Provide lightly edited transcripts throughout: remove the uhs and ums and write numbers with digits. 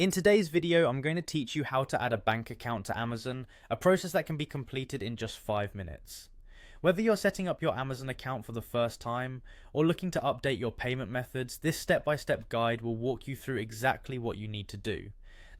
In today's video, I'm going to teach you how to add a bank account to Amazon, a process that can be completed in just 5 minutes. Whether you're setting up your Amazon account for the first time or looking to update your payment methods, this step-by-step guide will walk you through exactly what you need to do.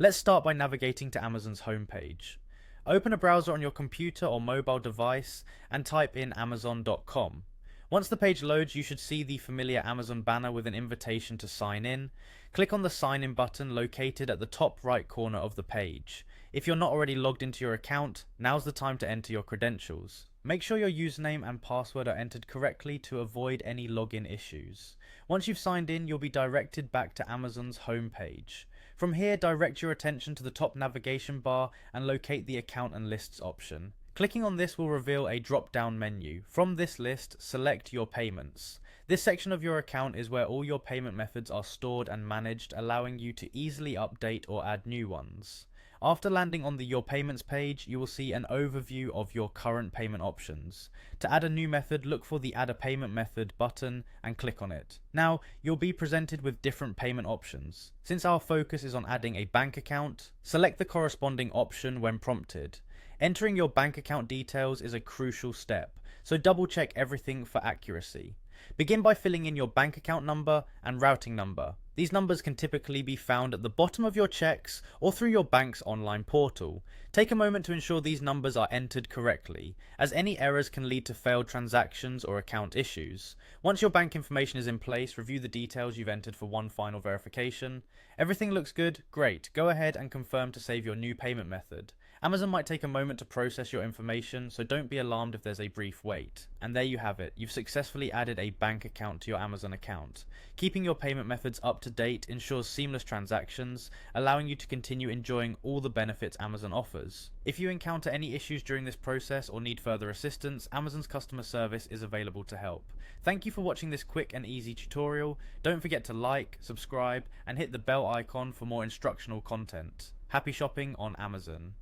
Let's start by navigating to Amazon's homepage. Open a browser on your computer or mobile device and type in amazon.com. Once the page loads, you should see the familiar Amazon banner with an invitation to sign in. Click on the sign in button located at the top right corner of the page. If you're not already logged into your account, now's the time to enter your credentials. Make sure your username and password are entered correctly to avoid any login issues. Once you've signed in, you'll be directed back to Amazon's homepage. From here, direct your attention to the top navigation bar and locate the Account and Lists option. Clicking on this will reveal a drop-down menu. From this list, select your payments. This section of your account is where all your payment methods are stored and managed, allowing you to easily update or add new ones. After landing on the Your Payments page, you will see an overview of your current payment options. To add a new method, look for the Add a Payment Method button and click on it. Now, you'll be presented with different payment options. Since our focus is on adding a bank account, select the corresponding option when prompted. Entering your bank account details is a crucial step, so double check everything for accuracy. Begin by filling in your bank account number and routing number. These numbers can typically be found at the bottom of your checks or through your bank's online portal. Take a moment to ensure these numbers are entered correctly, as any errors can lead to failed transactions or account issues. Once your bank information is in place, review the details you've entered for one final verification. Everything looks good? Great. Go ahead and confirm to save your new payment method. Amazon might take a moment to process your information, so don't be alarmed if there's a brief wait. And there you have it. You've successfully added a bank account to your Amazon account. Keeping your payment methods up to date ensures seamless transactions, allowing you to continue enjoying all the benefits Amazon offers. If you encounter any issues during this process or need further assistance, Amazon's customer service is available to help. Thank you for watching this quick and easy tutorial. Don't forget to like, subscribe, and hit the bell icon for more instructional content. Happy shopping on Amazon.